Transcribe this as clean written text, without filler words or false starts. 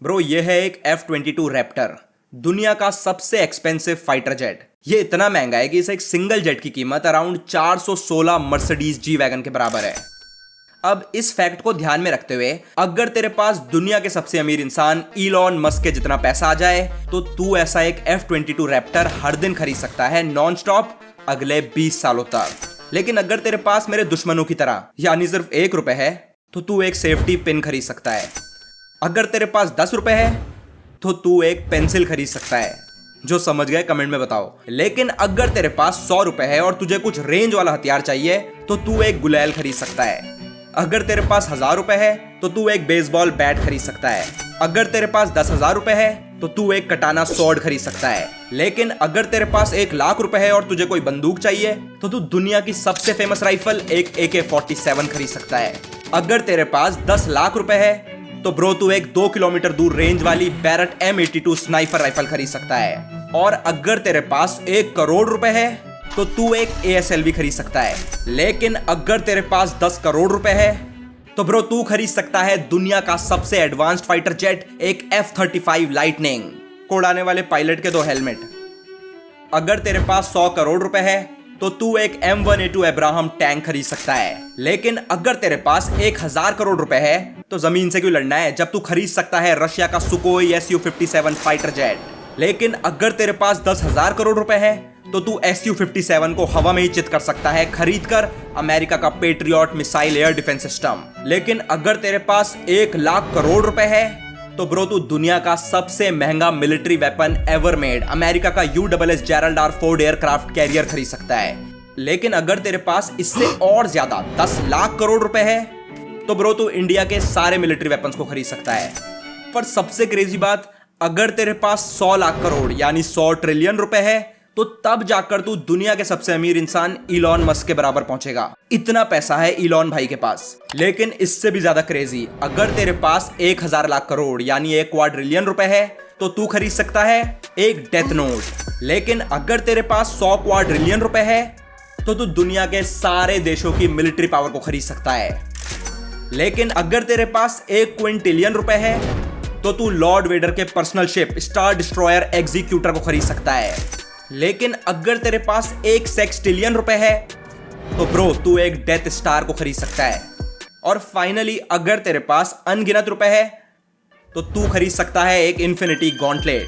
Bro ये है एक F-22 रैप्टर, दुनिया का सबसे एक्सपेंसिव फाइटर जेट। ये इतना महंगा है कि इस एक सिंगल जेट की कीमत अराउंड 416 मर्सिडीज जी वैगन के बराबर है। अब इस फैक्ट को ध्यान में रखते हुए अगर तेरे पास दुनिया के सबसे अमीर इंसान इलॉन मस्क के जितना पैसा आ जाए तो तू ऐसा एक F-22 रैप्टर हर दिन खरीद सकता है नॉन स्टॉप अगले 20 सालों तक। लेकिन अगर तेरे पास मेरे दुश्मनों की तरह यानी सिर्फ ₹1 है तो तू एक सेफ्टी पिन खरीद सकता है। अगर तेरे पास ₹10 है तो तू एक पेंसिल खरीद सकता है। जो समझ गए कमेंट में बताओ। लेकिन अगर तेरे पास ₹100 है और तुझे कुछ रेंज वाला हथियार चाहिए तो तू एक गुलेल खरीद सकता है। अगर तेरे पास ₹1000 है तो तू एक बेसबॉल बैट खरीद सकता है। अगर तेरे पास ₹10,000 है तो तू एक कटाना स्वॉर्ड खरीद सकता है। लेकिन अगर तेरे पास ₹1,00,000 है और तुझे कोई बंदूक चाहिए तो तू दुनिया की सबसे फेमस राइफल एक AK-47 खरीद सकता है। अगर तेरे पास ₹10 लाख है तो ब्रो तू एक 2 किलोमीटर दूर रेंज वाली बैरट M82 स्नाइपर राइफल खरीद सकता है। और अगर तेरे पास ₹1 करोड़ है तो तू एक ASLV खरीद सकता है। लेकिन अगर तेरे पास ₹10 करोड़ है तो ब्रो तू खरीद सकता है दुनिया का सबसे एडवांस्ड फाइटर जेट एक F-35 लाइटनिंग को उड़ाने वाले पायलट के 2 हेलमेट। अगर तेरे पास ₹100 करोड़ है तो तू एक M1A2 अब्राहम टैंक खरीद सकता है। लेकिन अगर तेरे पास 1000 करोड़ है तो जमीन से क्यों लड़ना है जब तू खरीद सकता है रशिया का सुकोई Su-57 फाइटर जेट। लेकिन अगर तेरे पास 10,000 करोड़ है तो तू Su-57 को हवा में ही चित कर सकता है खरीद कर अमेरिका का patriot missile air defence system. लेकिन अगर तेरे पास 1,00,000 करोड़ है तो ब्रो तू दुनिया का सबसे महंगा military weapon ever made America का USS Gerald R Ford aircraft carrier खरीद सकता है। लेकिन अगर तेरे पास इससे और ज्यादा 10 लाख करोड़ है तो ब्रो तू इंडिया के सारे मिलिट्री वेपन्स को खरीद सकता है। पर सबसे क्रेजी बात, अगर तेरे पास 100 लाख करोड़ यानी 100 ट्रिलियन है तो तब जाकर तू दुनिया के सबसे अमीर इंसान इलॉन मस्क के बराबर पहुंचेगा। इतना पैसा है इलॉन भाई के पास। लेकिन इससे भी ज्यादा क्रेजी, अगर तेरे पास 1000 लाख करोड़ यानी 1 क्वाड्रिलियन है तो तू खरीद सकता है एक डेथ नोट। लेकिन अगर तेरे पास 100 क्वाड्रिलियन है तो तू दुनिया के सारे देशों की मिलिट्री पावर को खरीद सकता है। लेकिन अगर तेरे पास 1 क्विंटिलियन है तो तू लॉर्ड वेडर के personal ship star destroyer executor को खरीद सकता है। लेकिन अगर तेरे पास 1 सेक्सटिलियन है तो ब्रो तू एक डेथ स्टार को खरीद सकता है। और फाइनली अगर तेरे पास अनगिनत रुपए है तो तू खरीद सकता है एक इन्फिनिटी गॉन्टलेट।